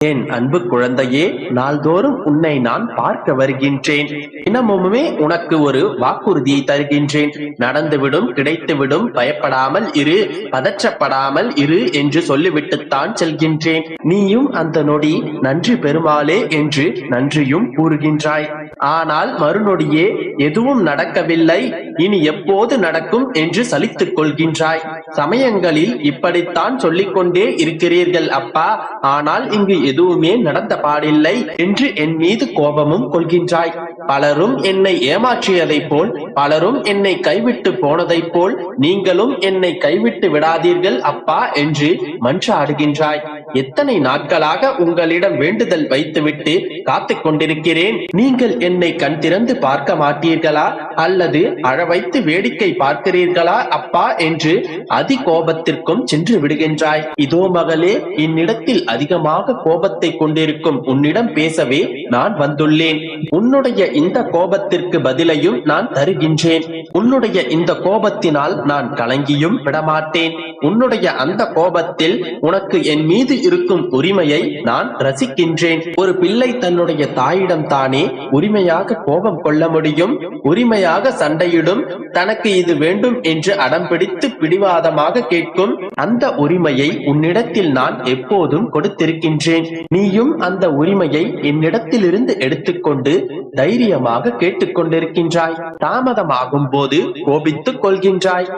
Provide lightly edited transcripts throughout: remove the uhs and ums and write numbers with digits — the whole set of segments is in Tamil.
என் அன்பு குழந்தையே, நாள்தோறும் உன்னை நான் பார்க்க வருகின்றேன். தினமுமே உனக்கு ஒரு வாக்குறுதியை தருகின்றேன். நடந்துவிடும், கிடைத்துவிடும், பயப்படாமல் இரு, பதற்றப்படாமல் இரு என்று சொல்லிவிட்டுத்தான் செல்கின்றேன். நீயும் அந்த நொடி நன்றி பெருமாளே என்று நன்றியும் கூறுகின்றாய். ஆனால் மறுநொடியே எதுவும் நடக்கவில்லை, இனி எப்போது நடக்கும் என்று சலித்துக் கொள்கின்றாய். சமயங்களில் இப்படித்தான் சொல்லிக்கொண்டே இருக்கிறீர்கள் அப்பா, ஆனால் இங்கு எதுவுமே நடந்த பாடில்லை என்று என் மீது கோபமும் கொள்கின்றாய். பலரும் என்னை ஏமாற்றியதைப் போல், பலரும் என்னை கைவிட்டு போனதைப் போல் நீங்களும் என்னை கைவிட்டு விடாதீர்கள் அப்பா என்று மன்றாடுகின்றாய். எத்தனை நாட்களாக உங்களிடம் வேண்டுதல் வைத்துவிட்டு காத்துக் கொண்டிருக்கிறேன். நீங்கள் என்னை கண் திறந்து பார்க்க மாட்டீர்களா அல்லது அழ வைத்து வேடிக்கை பார்க்கிறீர்களா அப்பா என்று அதி கோபத்திற்கும் சென்று விடுகின்றாய். இதோ மகளே, என்னிடத்தில் அதிகமாக கோபத்தை கொண்டிருக்கும் உன்னிடம் பேசவே நான் வந்துள்ளேன். உன்னுடைய இந்த கோபத்திற்கு பதிலையும் நான் தருகின்றேன். உன்னுடைய இந்த கோபத்தினால் நான் கலங்கியும் விடமாட்டேன். உன்னுடைய அந்த கோபத்தில் உனக்கு என் மீது இருக்கும் உரிமையை நான் ரசிக்கின்றேன். ஒரு பிள்ளை தன்னுடைய தாயிடம் தானே உரிமையாக கோபம் கொள்ள முடியும்? உரிமையாக சண்டையிடும், தனக்கு இது வேண்டும் என்று அடம் பிடித்து பிடிவாதமாக கேட்கும் அந்த உரிமையை உன்னிடத்தில் நான் எப்போதும் கொடுத்திருக்கின்றேன். நீயும் அந்த உரிமையை என்னிடத்திலிருந்து எடுத்துக்கொண்டு தைரியமாக கேட்டுக்கொண்டிருக்கின்றாய். தாமதமாகும் போது கோபித்துக் கொள்கின்றாய்.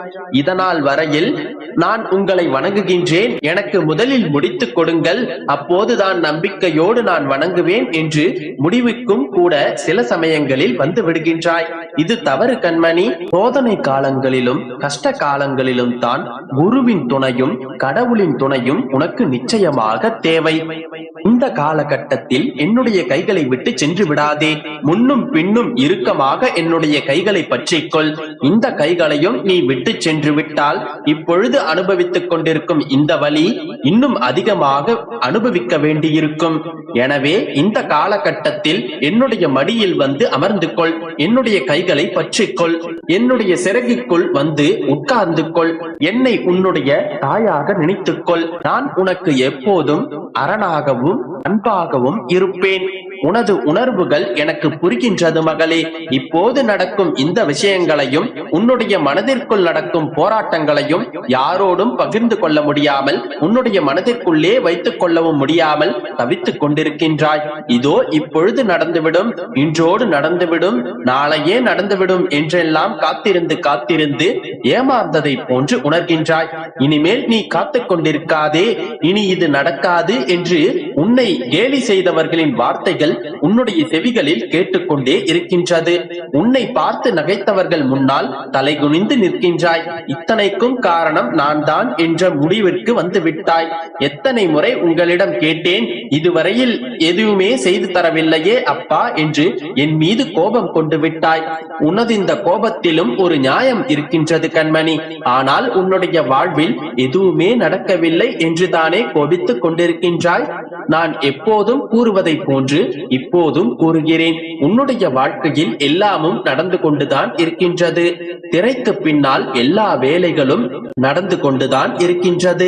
இதனால் வரையில் நான் உங்களை வணங்குகின்றேன், எனக்கு முதலில் முடித்துக் கொடுங்கள், அப்போதுதான் நம்பிக்கையோடு நான் வணங்குவேன் என்று முடிவுக்கும் கூட சில சமயங்களில் வந்து விடுகின்றாய். இது தவறு கண்மணி. சோதனை காலங்களிலும் கஷ்ட காலங்களிலும் தான் குருவின் துணையும் கடவுளின் துணையும் உனக்கு நிச்சயமாக தேவை. இந்த காலகட்டத்தில் என்னுடைய கைகளை விட்டு சென்று விடாதே. முன்னும் பின்னும் இறுக்கமாக என்னுடைய கைகளை பற்றிக்கொள். இந்த கைகளையும் நீ விட்டு சென்று விட்டால் இப்பொழுது அனுபவித்துக் கொண்டிருக்கும் இந்த வலி இன்னும் அதிகமாக அனுபவிக்க வேண்டியிருக்கும். எனவே இந்த காலகட்டத்தில் என்னுடைய மடியில் வந்து அமர்ந்து கொள். என்னுடைய கைகளை பற்றிக்கொள். என்னுடைய சிறகுக்குள் வந்து உட்கார்ந்து கொள். என்னை உன்னுடைய தாயாக நினைத்துக்கொள். நான் உனக்கு எப்போதும் அரணாகவும் அன்பாகவும் இருப்பேன். உனது உணர்வுகள் எனக்கு புரிகின்றது மகளே. இப்போது நடக்கும் இந்த விஷயங்களையும் உன்னுடைய மனதிற்குள் நடக்கும் போராட்டங்களையும் யாரோடும் பகிர்ந்து கொள்ள முடியாமல், உன்னுடைய மனதிற்குள்ளே வைத்துக் கொள்ளவும் முடியாமல் தவித்துக் கொண்டிருக்கின்றாய். இதோ இப்பொழுது நடந்துவிடும், இன்றோடு நடந்துவிடும், நாளையே நடந்துவிடும் என்றெல்லாம் காத்திருந்து காத்திருந்து ஏமாந்ததை போன்று உணர்கின்றாய். இனிமேல் நீ காத்துக் கொண்டிருக்காதே. இனி இது நடக்காது என்று உன்னை கேலி செய்தவர்களின் வார்த்தைகள் உன்னுடைய செவிகளில் கேட்டுக்கொண்டே இருக்கின்றது. உன்னை பார்த்து நகைத்தவர்கள் முன்னால் தலைகுனிந்து நிற்கின்றாய். இத்தனைக்கும் காரணம் நான் தான் என்ற முடிவிற்கு வந்து விட்டாய். எத்தனை முறை உங்களிடம் கேட்டேன், இதுவரையில் எதுவுமே செய்து தரவில்லையே அப்பா என்று என் மீது கோபம் கொண்டு விட்டாய். உனது இந்த கோபத்திலும் ஒரு நியாயம் இருக்கின்றது கண்மணி. ஆனால் உன்னுடைய வாழ்வில் எதுவுமே நடக்கவில்லை என்று தானே கோபித்துக் கொண்டிருக்கின்றாய். நான் எப்போதும் கூறுவதை போன்று இப்போதும் கூறுகிறேன். உன்னுடைய வாழ்க்கையில் எல்லாமும் நடந்து கொண்டுதான் இருக்கின்றது. திரைக்கு பின்னால் எல்லா வேலைகளும் நடந்து கொண்டுதான் இருக்கின்றது.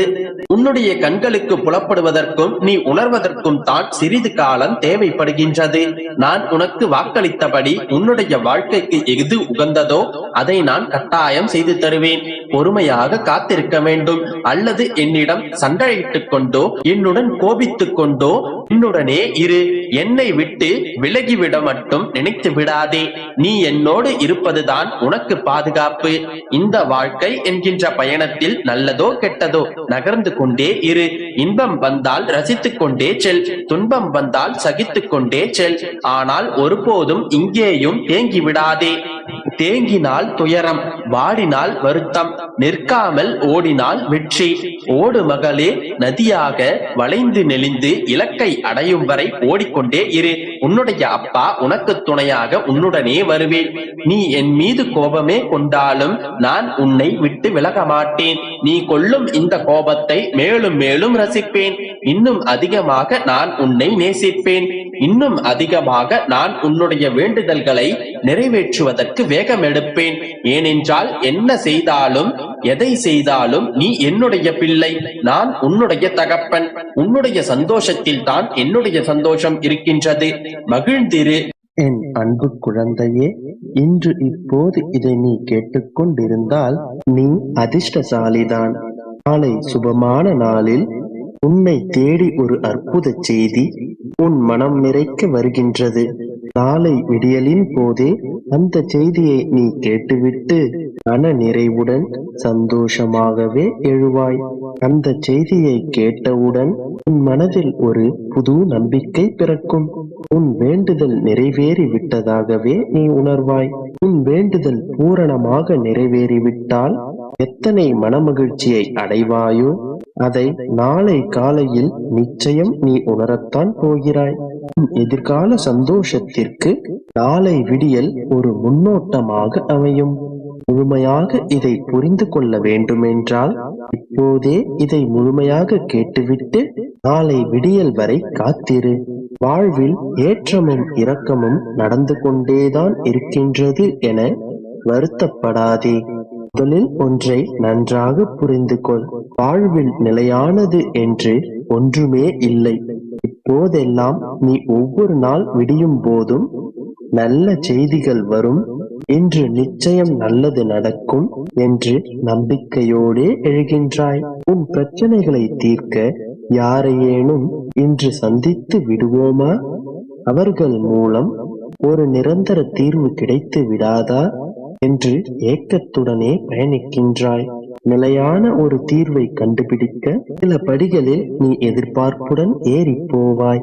உன்னுடைய கண்களுக்கு புலப்படுவதற்கும் நீ உணர்வதற்கும் தான் சிறிது காலம் தேவைப்படுகின்றது. நான் உனக்கு வாக்களித்தபடி உன்னுடைய வாழ்க்கைக்கு எது உகந்ததோ அதை நான் கட்டாயம் செய்து தருவேன். பொறுமையாக காத்திருக்க வேண்டும். அல்லது என்னிடம் சண்டையிட்டுக் கொண்டோ என்னுடன் கோபித்துக் கொண்டோ என்னுடனே இரு. என்னை விட்டு விலகிவிட மட்டும் நினைத்து விடாதே. நீ என்னோடு இருப்பதுதான் உனக்கு பாதுகாப்பு. இந்த வாழ்க்கை என்கின்ற பயணத்தில் நல்லதோ கெட்டதோ நகர்ந்து கொண்டே இரு. இன்பம் வந்தால் ரசித்துக் கொண்டே செல், துன்பம் வந்தால் சகித்துக் கொண்டே செல். ஆனால் ஒருபோதும் இங்கேயும் தேங்கி விடாதே. தேங்கினால் துயரம், வாடினால் வருத்தம், நிற்காமல் ஓடினால் வெற்றி. ஓடு மகளே, நதியாக வளைந்து நெளிந்து இலக்கை அடையும் வரை ஓடிக்கொண்டே இரு. உன்னுடைய அப்பா உனக்கு துணையாக உன்னுடனே வருவேன். நீ என் மீது கோபமே கொண்டாலும் நான் உன்னை விட்டு விலக மாட்டேன். நீ கொள்ளும் இந்த கோபத்தை மேலும் மேலும் ரசிப்பேன். இன்னும் அதிகமாக நான் உன்னை நேசிப்பேன். இன்னும் அதிகமாக நான் உன்னுடைய வேண்டுதல்களை நிறைவேற்றுவதற்கு வேகம் எடுப்பேன். ஏனென்றால் என்ன செய்தாலும் எதை செய்தாலும் நீ என்னுடைய பிள்ளை, நான் உன்னுடைய தகப்பன். உன்னுடைய சந்தோஷத்தில் தான் என்னுடைய சந்தோஷம் இருக்கின்றது. மகிழ்ந்திரு. என் அன்பு குழந்தையே, இன்று இப்போது இதை நீ கேட்டுக்கொண்டிருந்தால் நீ அதிர்ஷ்டசாலிதான். நாளை சுபமான நாளில் உன்னை தேடி ஒரு அற்புத செய்தி உன் மனம் நிறைக்க வருகின்றது. நாளை விடியலின் போதே அந்த செய்தியை நீ கேட்டுவிட்டு மன நிறைவுடன் சந்தோஷமாகவே எழுவாய். அந்த செய்தியை கேட்டவுடன் உன் மனதில் ஒரு புது நம்பிக்கை பிறக்கும். உன் வேண்டுதல் நிறைவேறி விட்டதாகவே நீ உணர்வாய். உன் வேண்டுதல் பூரணமாக நிறைவேறிவிட்டால் எத்தனை மனமகிழ்ச்சியை அடைவாயோ அதை நாளை காலையில் நிச்சயம் நீ உணரத்தான் போகிறாய். உன் எதிர்கால சந்தோஷத்திற்கு நாளை விடியல் ஒரு முன்னோட்டமாக அமையும். முழுமையாக இதை புரிந்து கொள்ள வேண்டுமென்றால் இப்போதே இதை முழுமையாக கேட்டுவிட்டு நாளை விடியல் வரை காத்திரு. வாழ்வில் ஏற்றமும் இரக்கமும் நடந்து கொண்டேதான் இருக்கின்றது என வருத்தப்படாதே. முதலில் ஒன்றை நன்றாக புரிந்து கொள். வாழ்வில் நிலையானது என்று ஒன்றுமே இல்லை. இப்போதெல்லாம் நீ ஒவ்வொரு நாள் விடியும் போதும் நல்ல செய்திகள் வரும், இன்று நிச்சயம் நல்லது நடக்கும் என்று நம்பிக்கையோடே எழுகின்றாய். உன் பிரச்சனைகளை தீர்க்க யாரையேனும் இன்று சந்தித்து விடுவோமா? அவர்கள் மூலம் ஒரு நிரந்தர தீர்வு கிடைத்து விடாதா என்று ஏக்கத்துடனே பயணிக்கின்றாய். நிலையான ஒரு தீர்வை கண்டுபிடிக்க சில படிகளில் நீ எதிர்பார்ப்புடன் ஏறி போவாய்.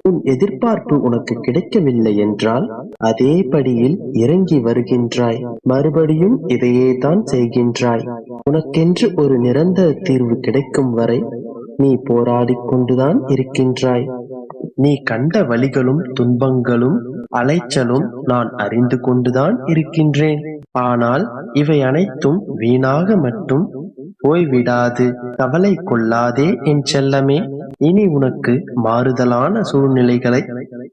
உன் எதிர்பார்ப்பு உனக்கு கிடைக்கவில்லை என்றால் அதே படியில் இறங்கி வருகின்றாய். மறுபடியும் இதையே தான் செய்கின்றாய். உனக்கென்று ஒரு நிரந்தர தீர்வு கிடைக்கும் வரை நீ போராடிக் கொண்டுதான் இருக்கின்றாய். நீ கண்ட வலிகளும் துன்பங்களும் அலைச்சலும் நான் அறிந்து கொண்டுதான் இருக்கின்றேன். ஆனால் இவை அனைத்தும் வீணாக மட்டும் போய்விடாது. கவலை கொள்ளாதே என் செல்லமே. இனி உனக்கு மாறுதலான சூழ்நிலைகளை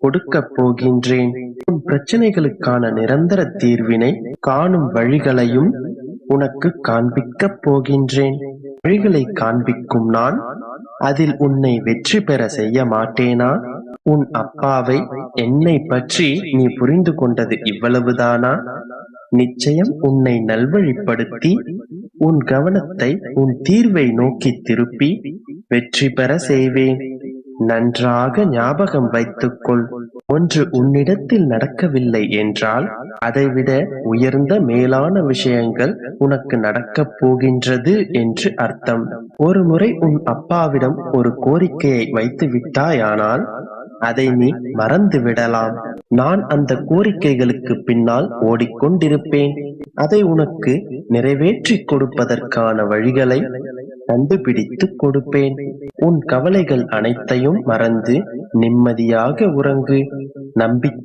கொடுக்கப் போகின்றேன். உன் பிரச்சனைகளுக்கான நிரந்தர தீர்வினை காணும் வழிகளையும் உனக்கு காண்பிக்கப் போகின்றேன். வழிகளை காண்பிக்கும் நான் அதில் உன்னை வெற்றி பெற செய்ய மாட்டேனா? உன் அப்பாவை என்னை பற்றி நீ புரிந்து கொண்டது இவ்வளவுதானா? நிச்சயம் உன்னை நல்வழிப்படுத்தி உன் கவனத்தை உன் தீர்வை நோக்கி திருப்பி வெற்றி பெற செய்வேன். நன்றாக ஞாபகம் வைத்துக்கொள். ஒன்று உன்னிடத்தில் நடக்கவில்லை என்றால் அதைவிட உயர்ந்த மேலான விஷயங்கள் உனக்கு நடக்கப் போகின்றது என்று அர்த்தம். ஒரு முறை உன் அப்பாவிடம் ஒரு கோரிக்கையை வைத்து விட்டாயானால் அதை நீ மறந்து விடலாம். நான் அந்த கோரிக்கைகளுக்கு பின்னால் ஓடிக்கொண்டிருப்பேன். அதை உனக்கு நிறைவேற்றி கொடுப்பதற்கான வழிகளை கண்டுபிடித்து கொடுப்பேன். உன் கவலைகள் அனைத்தையும் மறந்து நிம்மதியாக உறங்கு. நம்பிக்கை